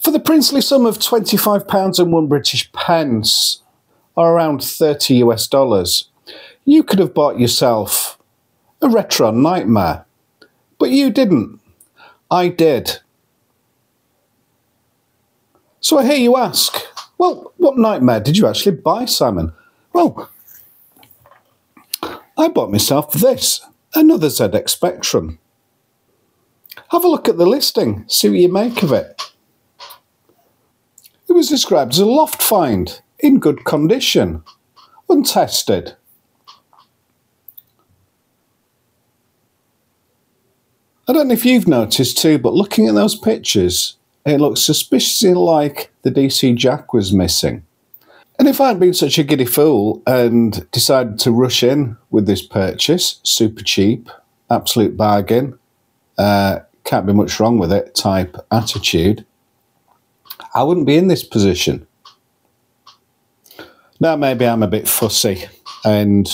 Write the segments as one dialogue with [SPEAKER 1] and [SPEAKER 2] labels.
[SPEAKER 1] For the princely sum of £25 and 1 British pence, or around 30 US dollars, you could have bought yourself a Retron nightmare. But you didn't. I did. So I hear you ask, well, what nightmare did you actually buy, Simon? Well, I bought myself this, another ZX Spectrum. Have a look at the listing, see what you make of it. It was described as a loft find, in good condition, untested. I don't know if you've noticed too, but looking at those pictures, it looks suspiciously like the DC jack was missing. And if I hadn't been such a giddy fool and decided to rush in with this purchase, super cheap, absolute bargain, can't be much wrong with it type attitude, I wouldn't be in this position. Now maybe I'm a bit fussy and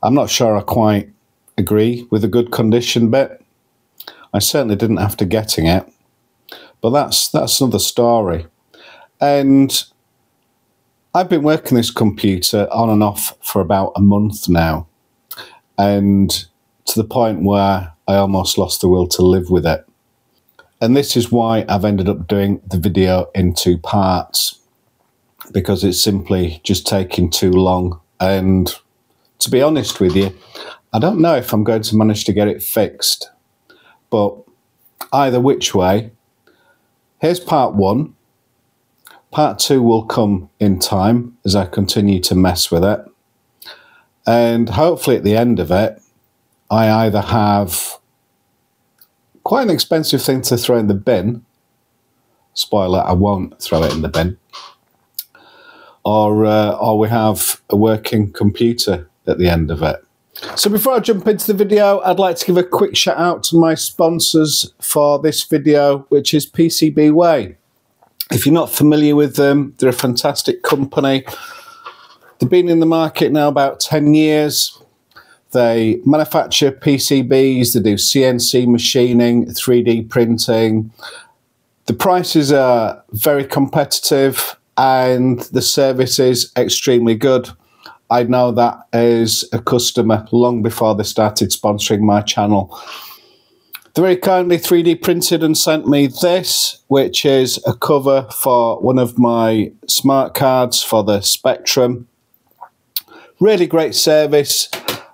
[SPEAKER 1] I'm not sure I quite agree with the good condition bit. I certainly didn't after getting it, but that's another story. And I've been working this computer on and off for about a month now, and to the point where I almost lost the will to live with it. And this is why I've ended up doing the video in 2 parts, because it's simply just taking too long. And to be honest with you, I don't know if I'm going to manage to get it fixed. But either which way, here's part 1. Part 2 will come in time as I continue to mess with it. And hopefully at the end of it, I either have quite an expensive thing to throw in the bin. Spoiler, I won't throw it in the bin. Or we have a working computer at the end of it. So before I jump into the video, I'd like to give a quick shout out to my sponsors for this video, which is PCBWay. If you're not familiar with them, they're a fantastic company. They've been in the market now about 10 years. They manufacture PCBs, they do CNC machining, 3D printing. The prices are very competitive and the service is extremely good. I know that as a customer long before they started sponsoring my channel. They very kindly 3D printed and sent me this, which is a cover for one of my smart cards for the Spectrum. Really great service.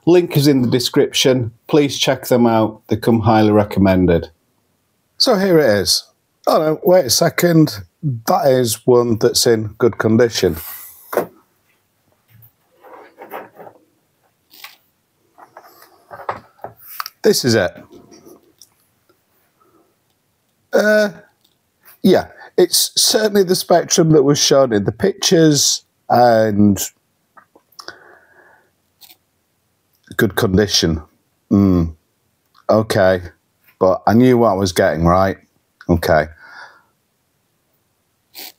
[SPEAKER 1] Link is in the description. Please check them out. They come highly recommended. So here it is. Oh no, wait a second. That is one that's in good condition. This is it. Yeah, it's certainly the Spectrum that was shown in the pictures and good condition. Okay, but I knew what I was getting, right? Okay.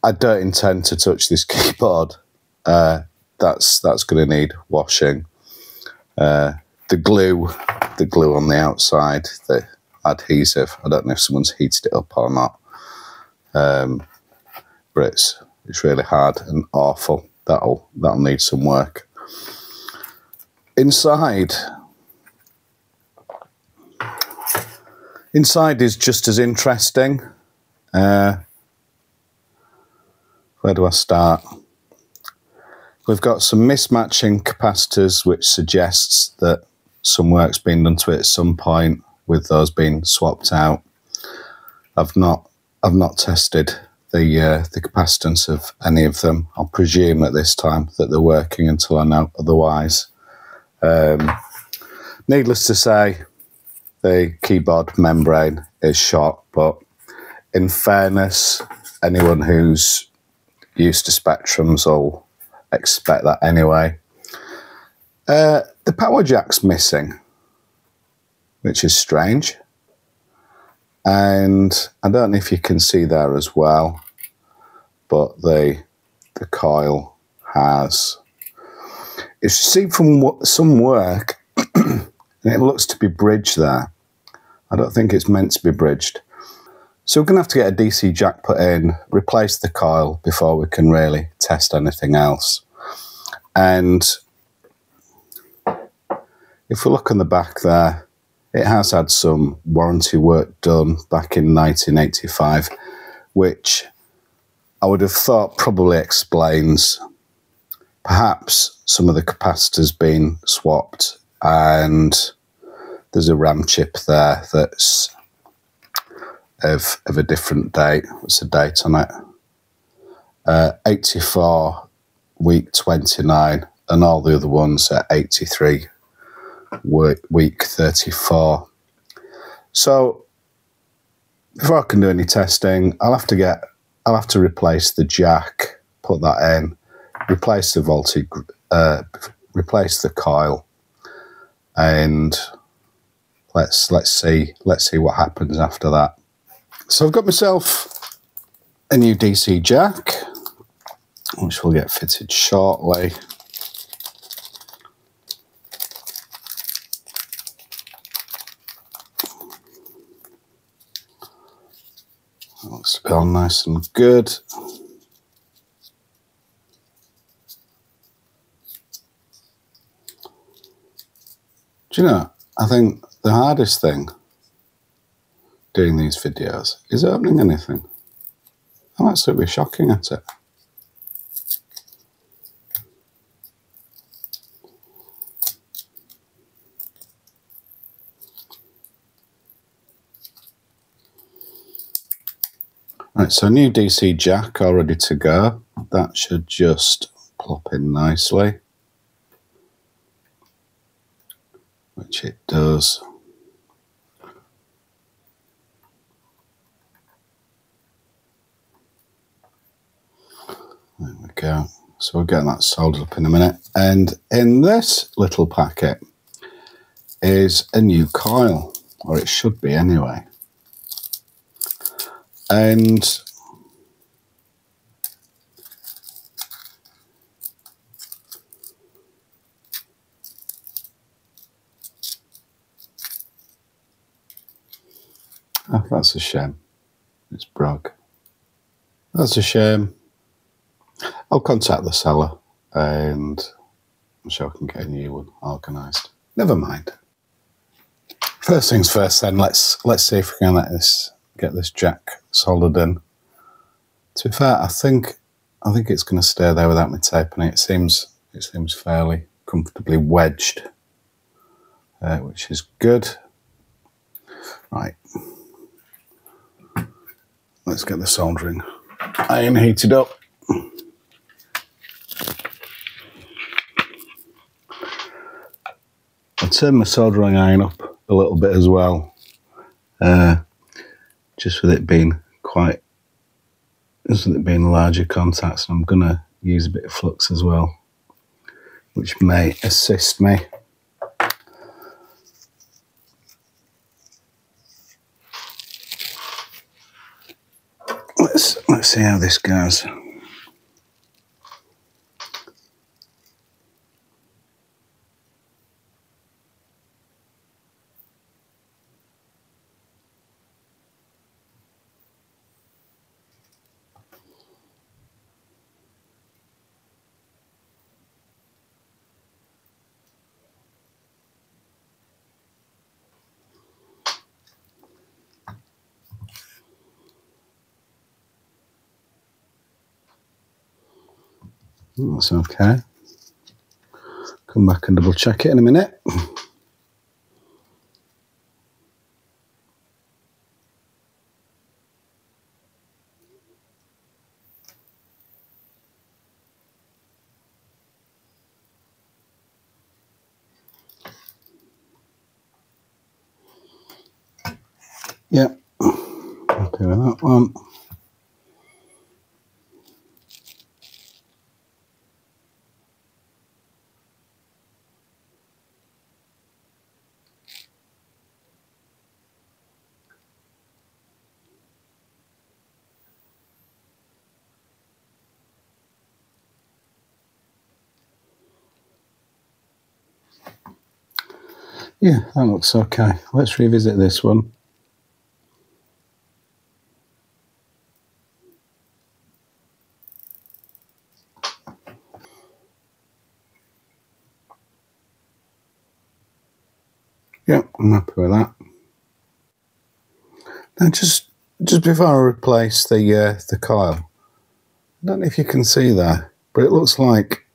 [SPEAKER 1] I don't intend to touch this keyboard. That's going to need washing. The glue on the outside, the adhesive, I don't know if someone's heated it up or not, but it's really hard and awful. That'll need some work. Inside is just as interesting. Where do I start? We've got some mismatching capacitors, which suggests that some work's been done to it at some point, with those being swapped out. I've not tested the capacitance of any of them. I'll presume at this time that they're working until I know otherwise. Needless to say, the keyboard membrane is shot, but in fairness, anyone who's used to Spectrums will expect that anyway. The power jack's missing, which is strange. And I don't know if you can see there as well, but the coil has, it's seen from some work, and it looks to be bridged there. I don't think it's meant to be bridged. So we're going to have to get a DC jack put in, replace the coil before we can really test anything else. And if we look on the back there, it has had some warranty work done back in 1985, which I would have thought probably explains perhaps some of the capacitors being swapped, and there's a RAM chip there that's of a different date. What's the date on it? 84 week 29, and all the other ones are 83 week 34. So before I can do any testing, I'll have to replace the jack, put that in, replace the voltage, replace the coil, and let's see what happens after that. So I've got myself a new DC jack, which will get fitted shortly. Looks to be all nice and good. Do you know, I think the hardest thing doing these videos is opening anything. I'm absolutely shocking at it. Right, so new DC jack all ready to go. That should just plop in nicely, which it does. There we go. So we'll get that soldered up in a minute. And in this little packet is a new coil, or it should be anyway. And oh, that's a shame. It's broke. That's a shame. I'll contact the seller and I'm sure I can get a new one organised. Never mind. First things first then, let's see if we can get this jack soldered in. To be fair, I think it's going to stay there without me taping it. It seems fairly comfortably wedged, which is good. Right, let's get the soldering iron heated up. I'll turn my soldering iron up a little bit as well, just with it being larger contacts, and I'm going to use a bit of flux as well, which may assist me. Let's see how this goes. That's okay. Come back and double check it in a minute. Yep, happy with that one. Yeah, that looks okay. Let's revisit this one. Yeah, I'm happy with that. Now just before I replace the coil, I don't know if you can see there, but it looks like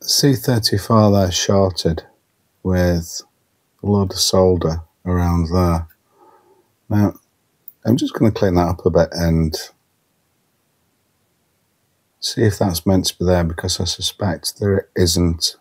[SPEAKER 1] C34 there shorted with a load of solder around there. Now, I'm just going to clean that up a bit and see if that's meant to be there, because I suspect there isn't.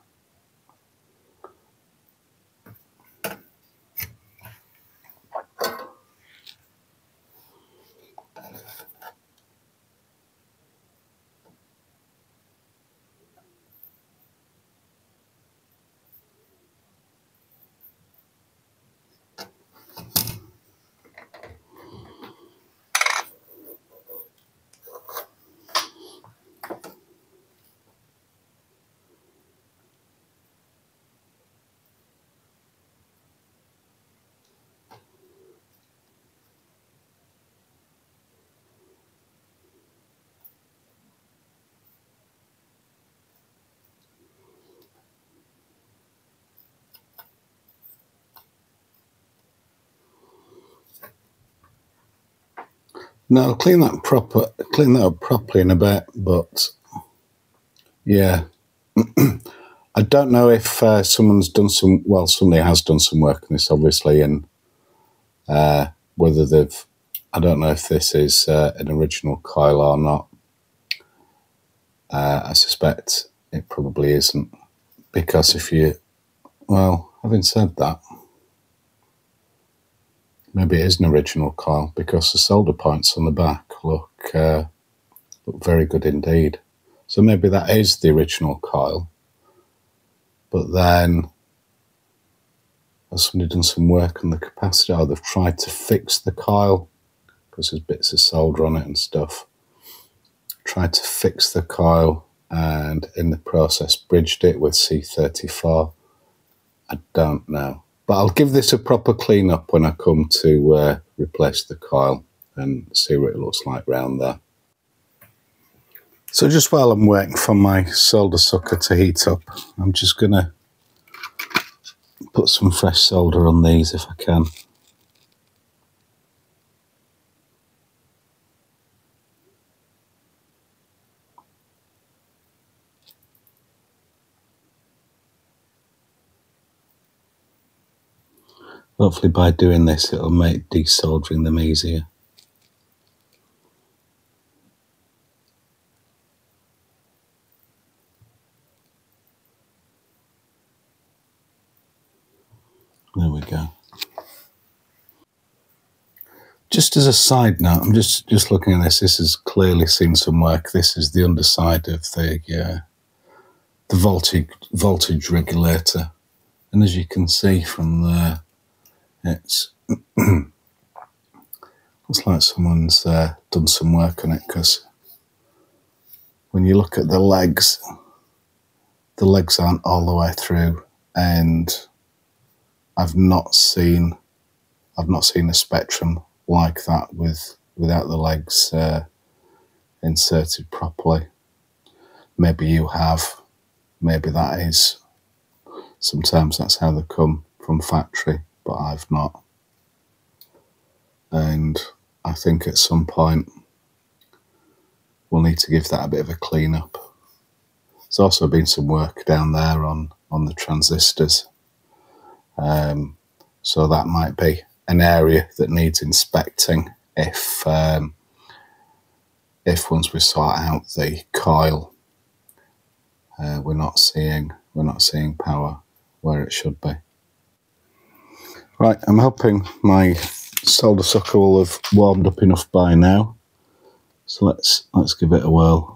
[SPEAKER 1] No, I'll clean that up properly in a bit, but yeah. I don't know if someone's done some, well, somebody has done some work on this, obviously, and whether they've, I don't know if this is an original coil or not. I suspect it probably isn't, because if you, well, having said that, maybe it is an original coil, because the solder points on the back look very good indeed. So maybe that is the original coil, but then has somebody done some work on the capacitor, or they've tried to fix the coil, because there's bits of solder on it and stuff. Tried to fix the coil and in the process bridged it with C34. I don't know. But I'll give this a proper clean up when I come to replace the coil and see what it looks like round there. So just while I'm waiting for my solder sucker to heat up, I'm just going to put some fresh solder on these if I can. Hopefully by doing this it'll make desoldering them easier. There we go. Just as a side note, I'm just looking at this. This has clearly seen some work. This is the underside of the voltage regulator, and as you can see from there, it's looks like someone's done some work on it, because when you look at the legs aren't all the way through, and I've not seen a spectrum like that without the legs inserted properly. Maybe you have, maybe that is, sometimes that's how they come from factory, but I've not. And I think at some point we'll need to give that a bit of a clean up. There's also been some work down there on the transistors, so that might be an area that needs inspecting if once we sort out the coil, we're not seeing power where it should be. Right, I'm hoping my solder sucker will have warmed up enough by now, so let's give it a whirl.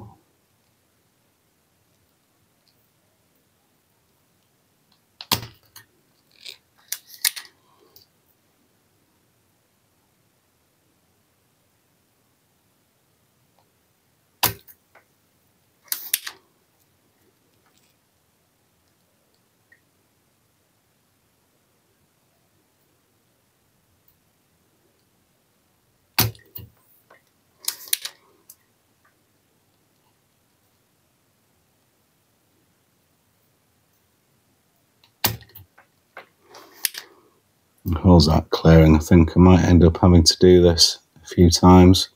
[SPEAKER 1] How's that clearing? I think I might end up having to do this a few times.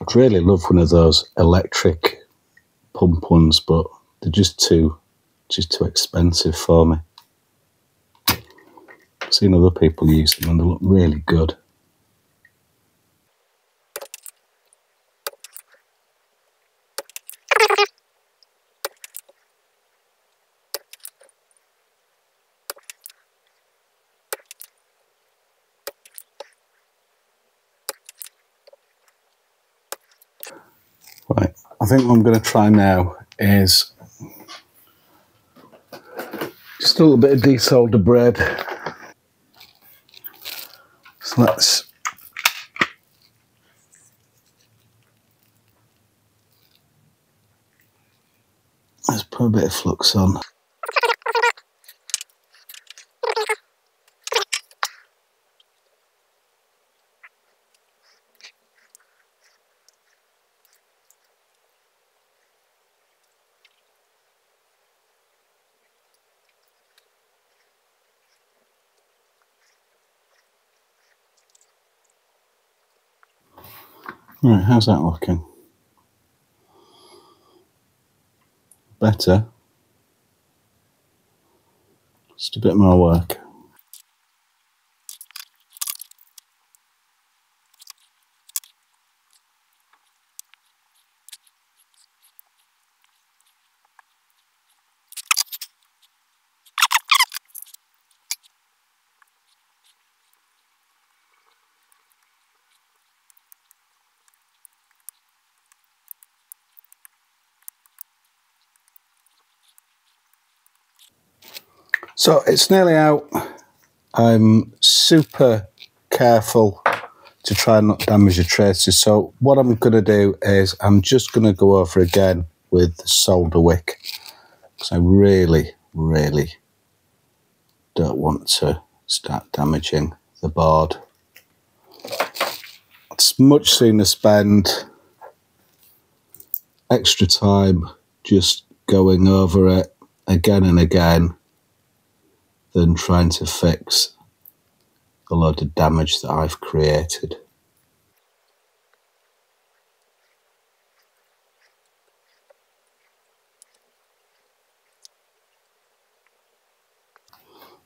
[SPEAKER 1] I'd really love one of those electric pump ones, but they're just too expensive for me. I've seen other people use them and they look really good. Right, I think what I'm going to try now is just a little bit of desolder bread. So let's put a bit of flux on. Right, how's that looking? Better. Just a bit more work. So it's nearly out. I'm super careful to try and not damage the traces. So what I'm going to do is I'm just going to go over again with the solder wick, because I really, really don't want to start damaging the board. It's much sooner spend extra time just going over it again and again than trying to fix a load of damage that I've created.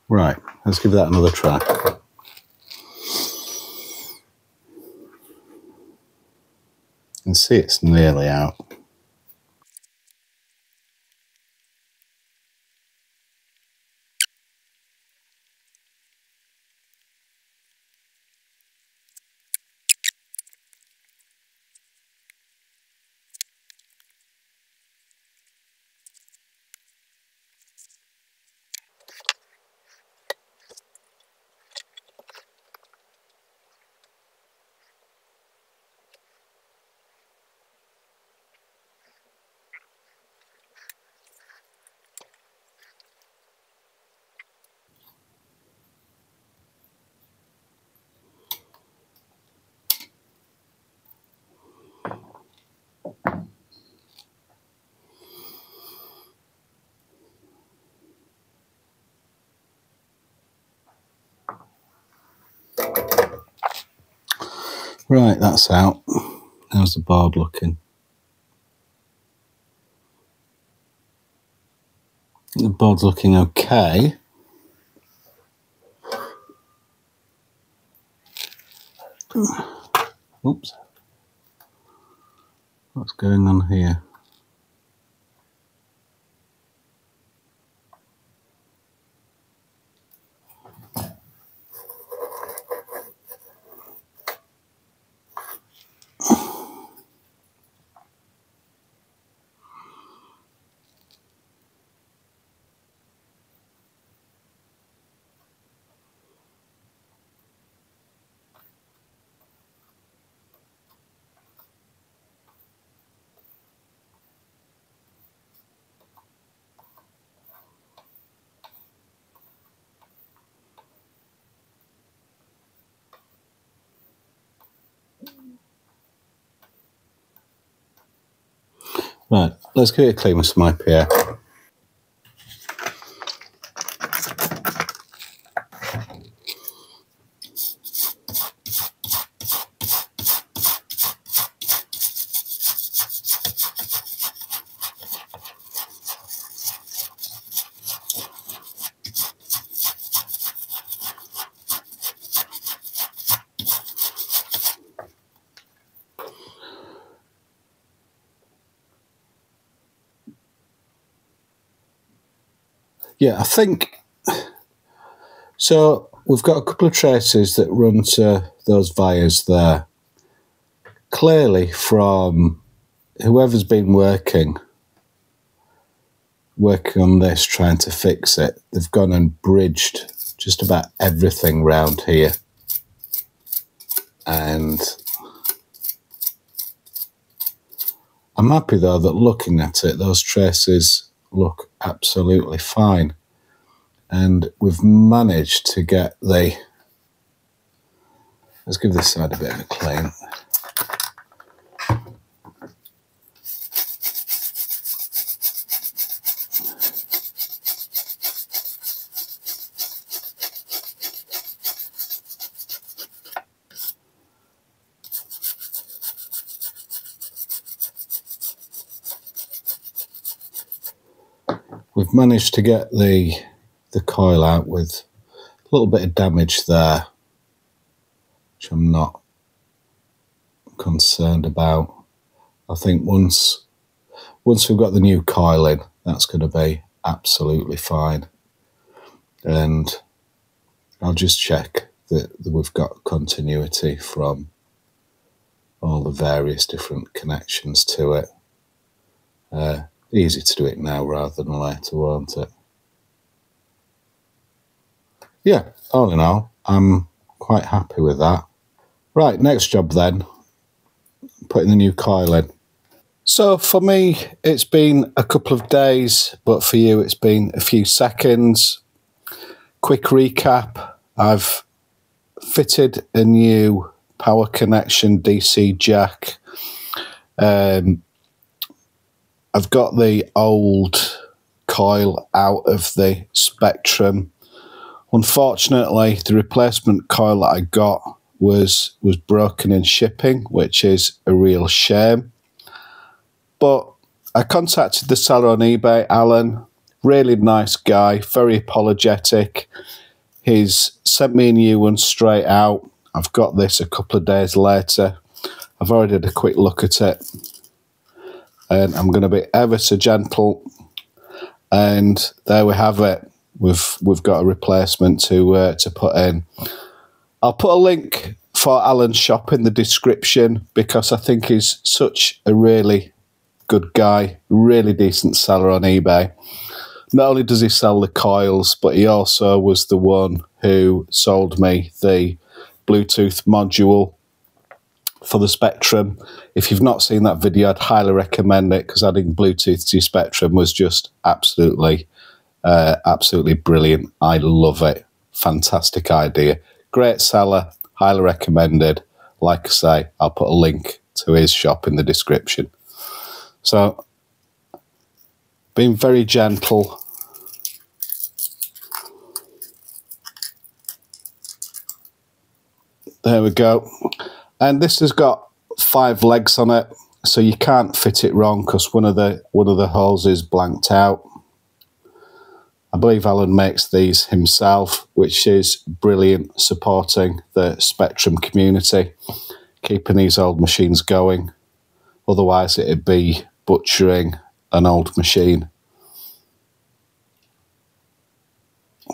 [SPEAKER 1] Right, let's give that another try. You can see it's nearly out. Right, that's out. How's the board looking? The board's looking okay. Oops. What's going on here? Right, let's give it a clean with some IPA. Yeah, I think, so we've got a couple of traces that run to those vias there. Clearly from whoever's been working on this, trying to fix it, they've gone and bridged just about everything round here. And I'm happy though that looking at it, those traces look absolutely fine. And we've managed to get the, let's give this side a bit of a clean. We've managed to get the coil out with a little bit of damage there, which I'm not concerned about. I think once we've got the new coil in, that's going to be absolutely fine. And I'll just check that we've got continuity from all the various different connections to it. Easy to do it now rather than later, won't it? Yeah, all in all, I'm quite happy with that. Right, next job then, putting the new coil in. So for me, it's been a couple of days, but for you, it's been a few seconds. Quick recap, I've fitted a new power connection DC jack. I've got the old coil out of the Spectrum. Unfortunately, the replacement coil that I got was broken in shipping, which is a real shame. But I contacted the seller on eBay, Alan. Really nice guy, very apologetic. He's sent me a new one straight out. I've got this a couple of days later. I've already had a quick look at it. And I'm going to be ever so gentle. And there we have it. We've got a replacement to put in. I'll put a link for Alan's shop in the description because I think he's such a really good guy, really decent seller on eBay. Not only does he sell the coils, but he also was the one who sold me the Bluetooth module for the Spectrum. If you've not seen that video, I'd highly recommend it because adding Bluetooth to your Spectrum was just absolutely brilliant. I love it. Fantastic idea. Great seller, highly recommended. Like I say, I'll put a link to his shop in the description. So, being very gentle. There we go. And this has got 5 legs on it, so you can't fit it wrong because one of the holes is blanked out. I believe Alan makes these himself, which is brilliant, supporting the Spectrum community, keeping these old machines going. Otherwise, it'd be butchering an old machine.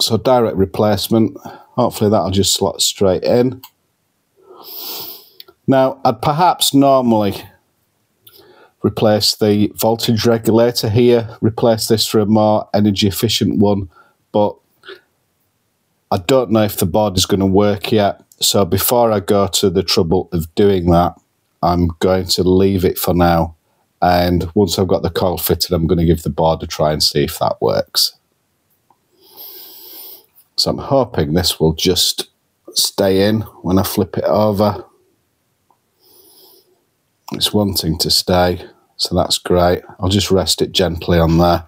[SPEAKER 1] So direct replacement. Hopefully that'll just slot straight in. Now, I'd perhaps normally replace the voltage regulator here, replace this for a more energy efficient one, but I don't know if the board is going to work yet. So before I go to the trouble of doing that, I'm going to leave it for now. And once I've got the coil fitted, I'm going to give the board a try and see if that works. So I'm hoping this will just stay in when I flip it over. It's wanting to stay, so that's great. I'll just rest it gently on there.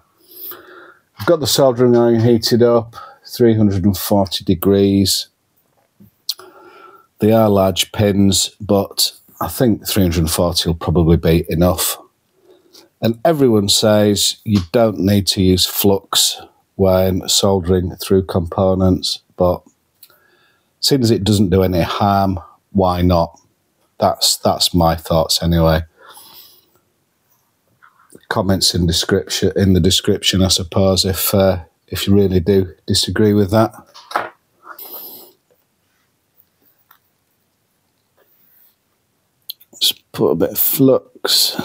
[SPEAKER 1] I've got the soldering iron heated up, 340 degrees. They are large pins, but I think 340 will probably be enough. And everyone says you don't need to use flux when soldering through components, but seeing as it doesn't do any harm, why not? That's my thoughts anyway. Comments in the description, I suppose, if you really do disagree with that. Just put a bit of flux.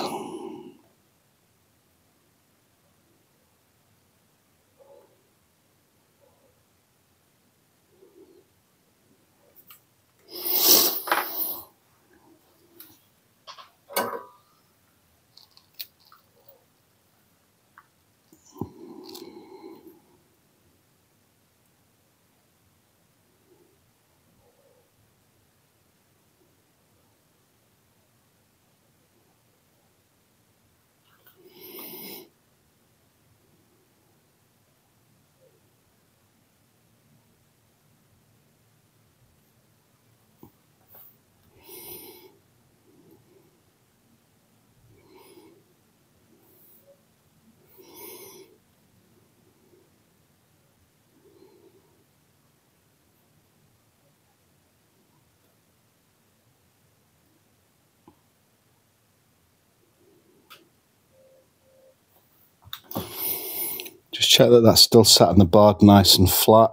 [SPEAKER 1] Just check that that's still sat on the board nice and flat,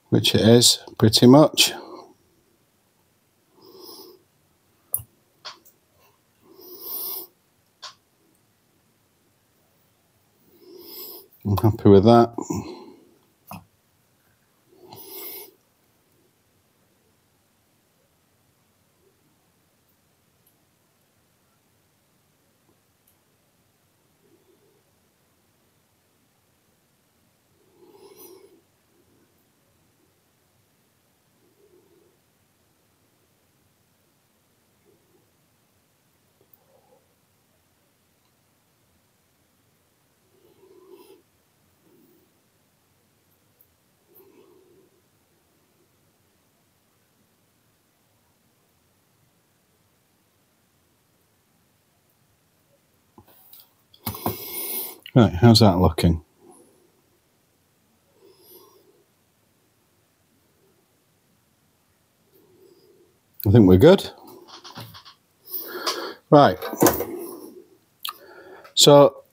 [SPEAKER 1] which it is, pretty much. I'm happy with that. Right, how's that looking? I think we're good. Right. So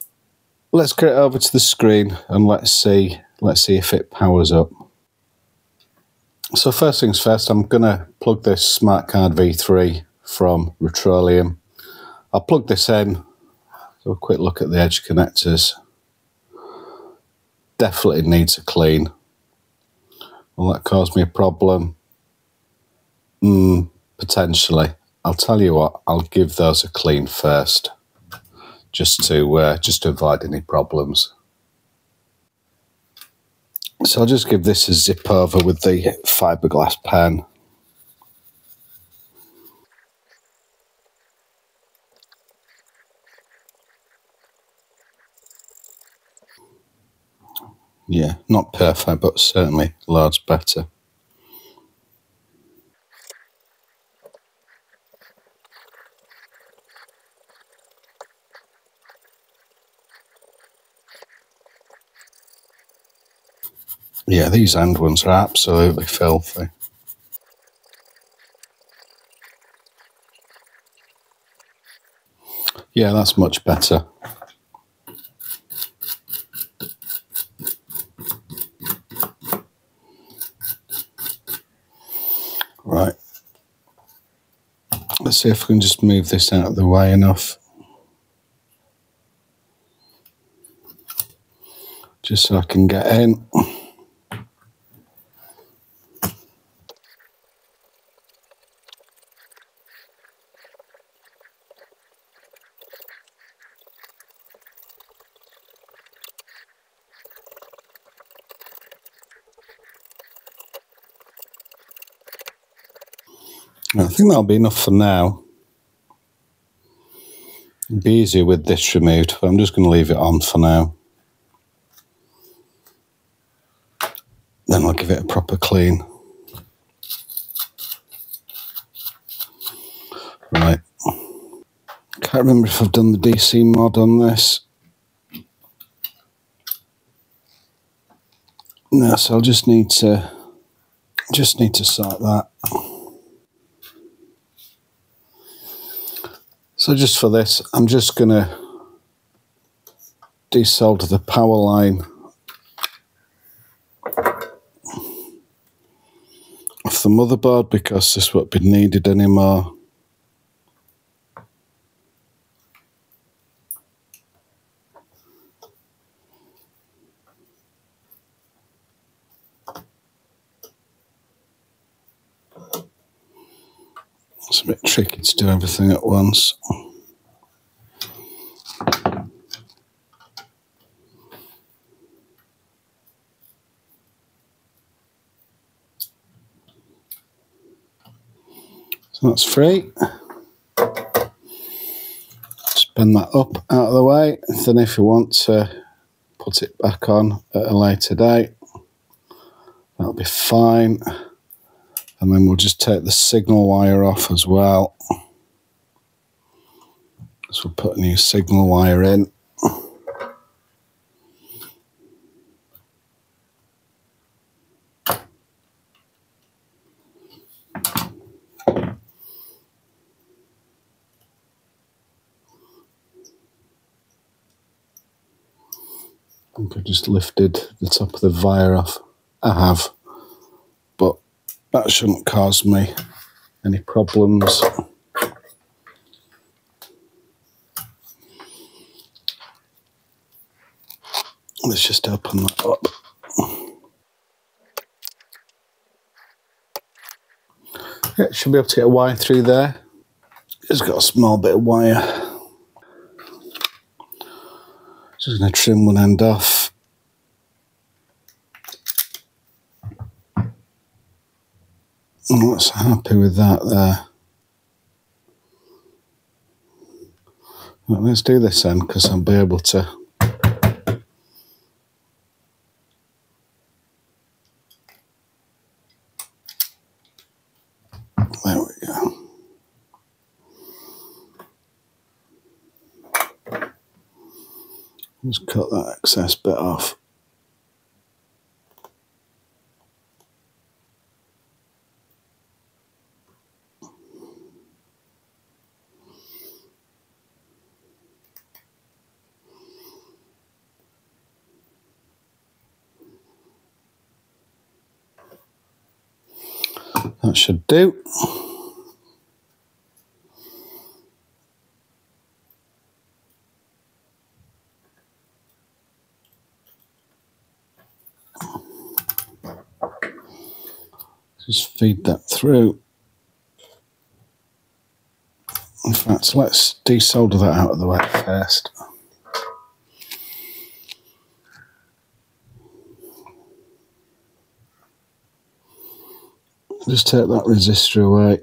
[SPEAKER 1] let's get it over to the screen and let's see if it powers up. So first things first, I'm gonna plug this Smart Card V3 from Retroleum. I'll plug this in. So a quick look at the edge connectors. Definitely needs a clean. Will that cause me a problem? Potentially. I'll tell you what, I'll give those a clean first, just to avoid any problems. So I'll just give this a zip over with the fiberglass pen. Yeah, not perfect, but certainly loads better. Yeah, these end ones are absolutely filthy. Yeah, that's much better. Right. Let's see if we can just move this out of the way enough. Just so I can get in. I think that'll be enough for now. It'd be easier with this removed, but I'm just going to leave it on for now. Then I'll give it a proper clean. Right. Can't remember if I've done the DC mod on this. No, so I'll just need to sort that. So just for this, I'm just going to desolder the power line off the motherboard because this won't be needed anymore. It's a bit tricky to do everything at once. So that's free. Just bend that up out of the way. Then if you want to put it back on at a later date, that'll be fine. And then we'll just take the signal wire off as well. So we'll put a new signal wire in. I think I just lifted the top of the wire off. I have, but that shouldn't cause me any problems. Let's just open that up. Yeah, should be able to get a wire through there. Just got a small bit of wire. Just going to trim one end off. I'm not so happy with that there. Right, let's do this then, because I'll be able to. There we go. Just cut that excess bit off. That should do. Just feed that through. In fact, let's desolder that out of the way first. Just take that resistor away.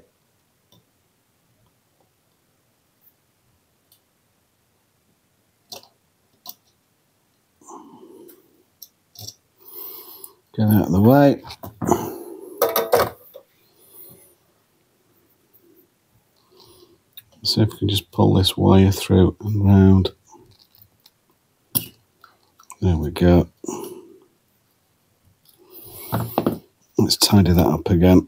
[SPEAKER 1] Get out of the way. See if we can just pull this wire through and round. There we go. Let's tidy that up again.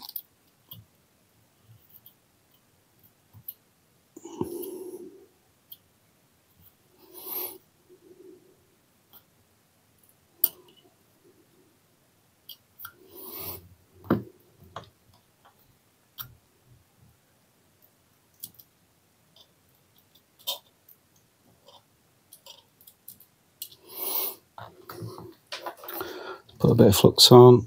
[SPEAKER 1] Put a bit of flux on.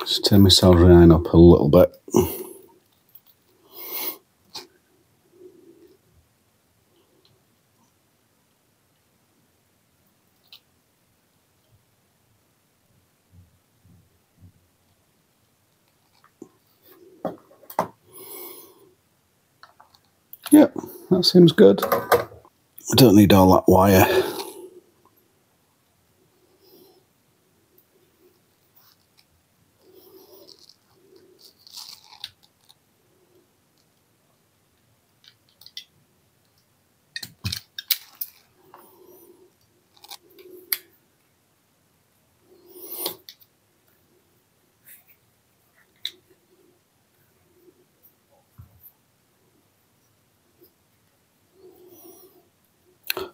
[SPEAKER 1] Just turn my soldering iron up a little bit. Yep, that seems good. We don't need all that wire.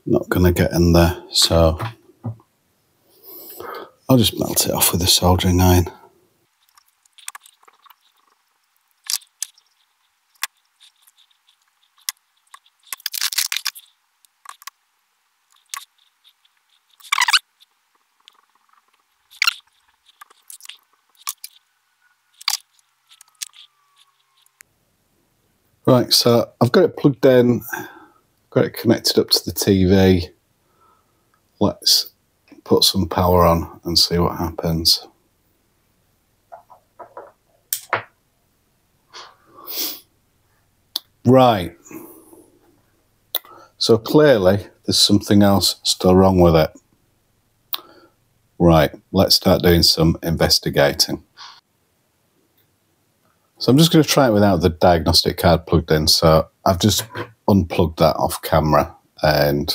[SPEAKER 1] Not going to get in there, so I'll just melt it off with a soldering iron. Right, so I've got it plugged in, got it connected up to the TV. Let's put some power on and see what happens. Right, so clearly there's something else still wrong with it. Right, let's start doing some investigating. So I'm just going to try it without the diagnostic card plugged in. So I've just unplugged that off camera, and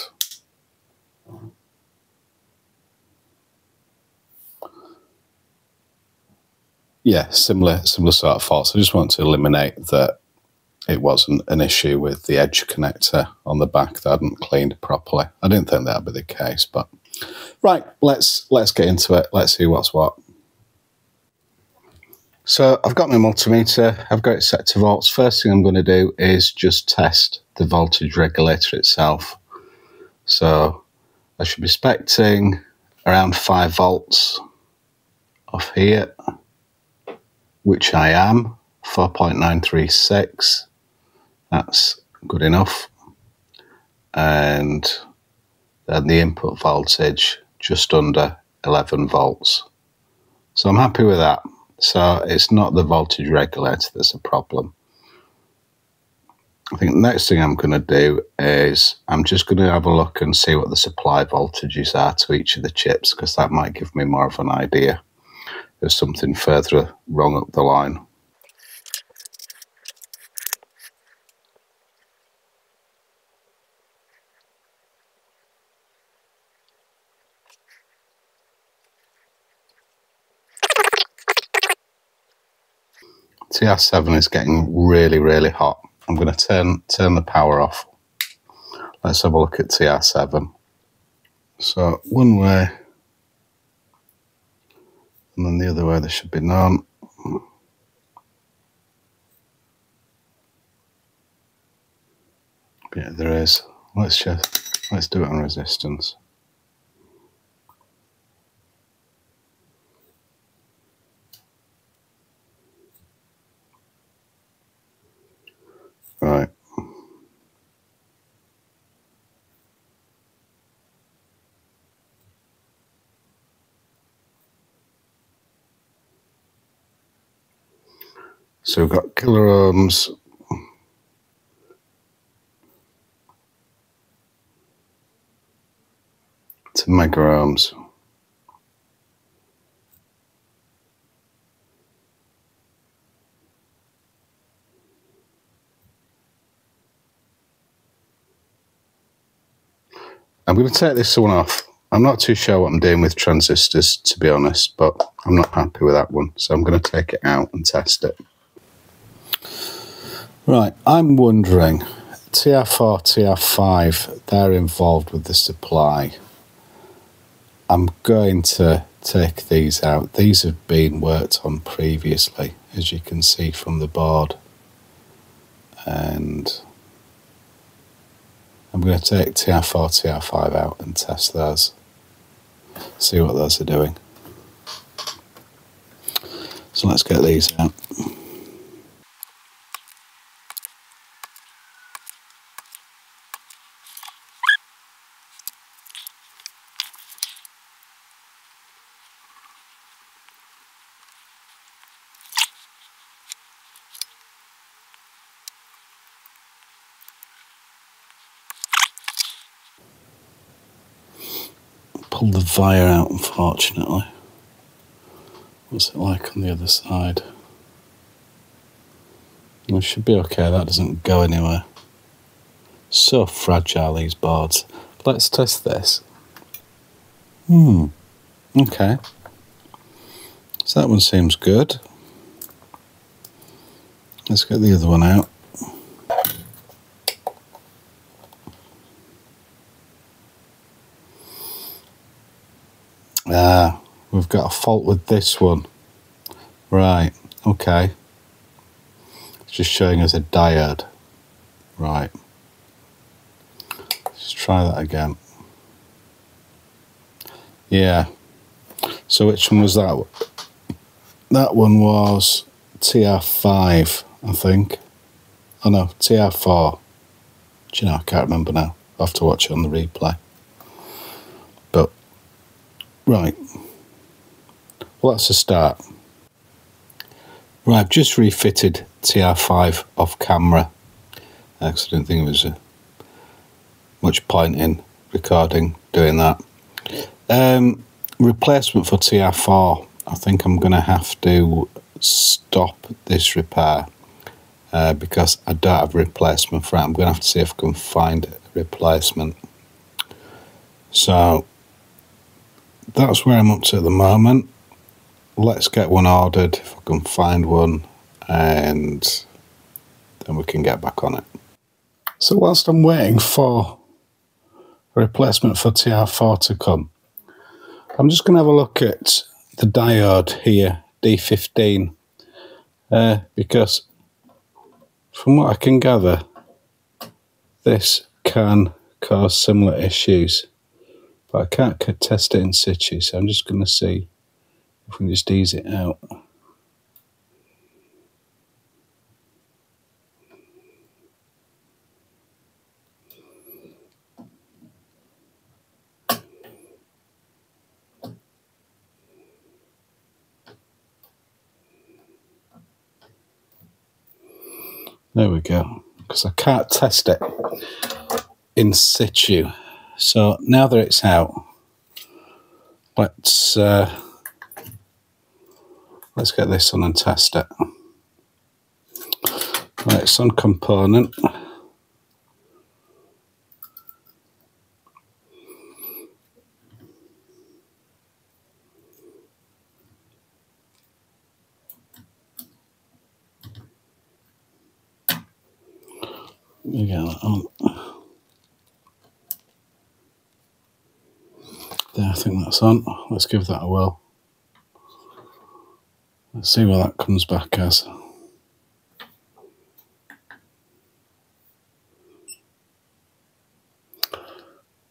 [SPEAKER 1] yeah, similar sort of fault. So I just want to eliminate that it wasn't an issue with the edge connector on the back that I hadn't cleaned properly. I didn't think that'd be the case, but right, let's get into it. Let's see what's what. So I've got my multimeter, I've got it set to volts. First thing I'm going to do is just test the voltage regulator itself. So I should be expecting around 5 volts off here, which I am, 4.936. That's good enough. And then the input voltage just under 11 volts. So I'm happy with that. So it's not the voltage regulator that's a problem. I think the next thing I'm going to do is I'm just going to have a look and see what the supply voltages are to each of the chips, because that might give me more of an idea of something further wrong up the line. TR7 is getting really, really hot. I'm going to turn the power off. Let's have a look at TR7. So one way, and then the other way there should be none. Yeah, there is. Let's do it on resistance. Right. So we've got kiloohms, to megaohms. I'm going to take this one off. I'm not too sure what I'm doing with transistors, to be honest, but I'm not happy with that one. So I'm going to take it out and test it. Right, I'm wondering, TR4, TR5, they're involved with the supply. I'm going to take these out. These have been worked on previously, as you can see from the board. And I'm going to take TR4, TR5 out and test those. See what those are doing. So let's get these out. pulled the via out, unfortunately. What's it like on the other side? It should be okay, that doesn't go anywhere. So fragile, these boards. Let's test this. Okay. So that one seems good. Let's get the other one out. We've got a fault with this one. Right, okay. It's just showing us a diode. Right. Let's try that again. Yeah. So which one was that? That one was TR5, I think. Oh no, TR4. Do you know, I can't remember now. I'll have to watch it on the replay. But, right. Well, that's a start. Right, I've just refitted TR5 off camera. Because I didn't think there was much point in recording doing that. Replacement for TR4. I think I'm going to have to stop this repair because I don't have a replacement for it. I'm going to have to see if I can find a replacement. So that's where I'm up to at the moment. Let's get one ordered if I can find one, and then we can get back on it. So whilst I'm waiting for a replacement for TR4 to come, I'm just going to have a look at the diode here, D15, because from what I can gather, this can cause similar issues, but I can't test it in situ, so I'm just going to see if we can just ease it out. There we go, because I can't test it in situ. So now that it's out, let's get this on and test it. Right, it's on component. We get that on. There, I think that's on. Let's give that a whirl. Let's see what that comes back as.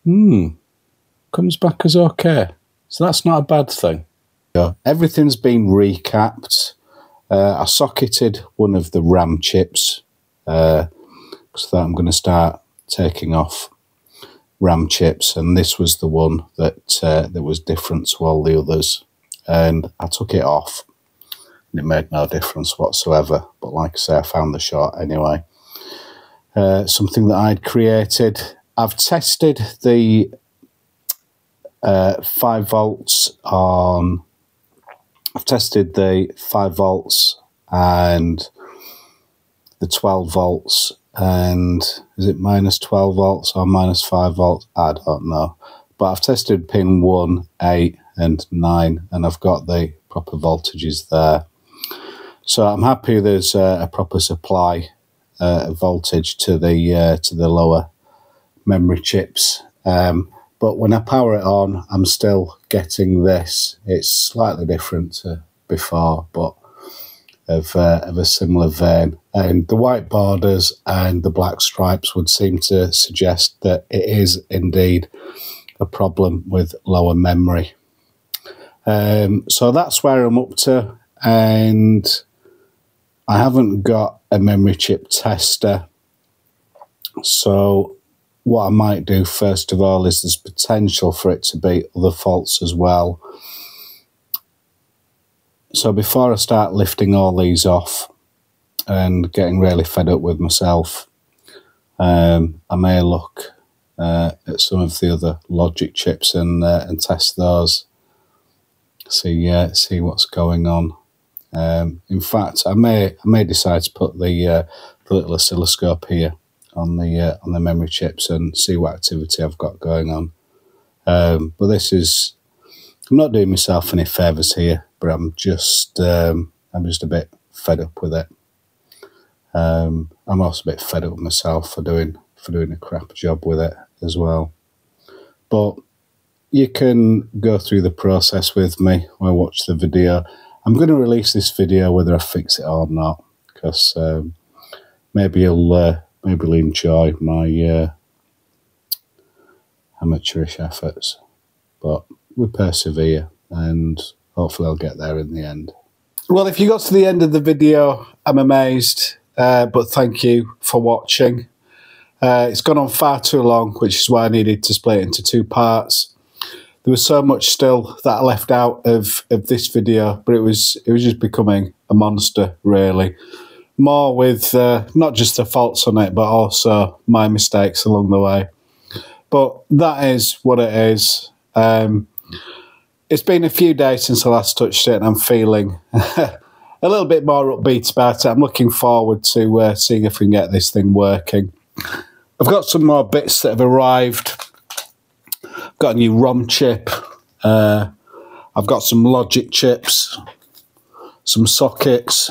[SPEAKER 1] Comes back as okay. So that's not a bad thing. Everything's been recapped. I socketed one of the RAM chips. So that I'm going to start taking off RAM chips, and this was the one that was different to all the others, and I took it off and it made no difference whatsoever. But like I say, I found the short anyway. Something that I'd created. I've tested the 5 volts on. I've tested the 5 volts and the 12 volts, and is it minus 12 volts or minus 5 volts? I don't know. But I've tested pin 1, 8 and 9, and I've got the proper voltages there. So I'm happy there's a proper supply voltage to the lower memory chips. But when I power it on, I'm still getting this. It's slightly different to before, but of a similar vein. And the white borders and the black stripes would seem to suggest that it is indeed a problem with lower memory. So that's where I'm up to, and I haven't got a memory chip tester. So what I might do first of all is there's potential for it to be other faults as well. So before I start lifting all these off and getting really fed up with myself, I may look at some of the other logic chips and test those. See what's going on. In fact, I may decide to put the little oscilloscope here on the memory chips and see what activity I've got going on. But this is, I'm not doing myself any favours here, but I'm just a bit fed up with it. I'm also a bit fed up with myself for doing a crap job with it as well. But you can go through the process with me while I watch the video. I'm going to release this video whether I fix it or not, because maybe you'll enjoy my amateurish efforts. But we persevere, and hopefully I'll get there in the end. Well, if you got to the end of the video, I'm amazed, but thank you for watching. It's gone on far too long, which is why I needed to split it into 2 parts. There was so much still that I left out of this video, but it was just becoming a monster, really. More with not just the faults on it, but also my mistakes along the way. But that is what it is. It's been a few days since I last touched it, and I'm feeling a little bit more upbeat about it. I'm looking forward to seeing if we can get this thing working. I've got some more bits that have arrived. Got a new ROM chip. I've got some logic chips, some sockets,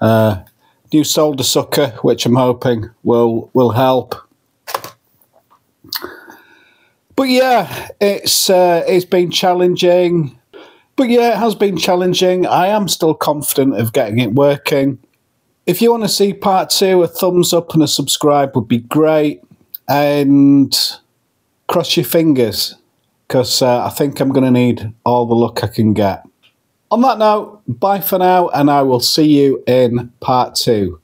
[SPEAKER 1] new solder sucker, which I'm hoping will help. But yeah, it's been challenging. But yeah, it has been challenging. I am still confident of getting it working. If you want to see part 2, a thumbs up and a subscribe would be great. And cross your fingers, because I think I'm going to need all the luck I can get. On that note, bye for now, and I will see you in part 2.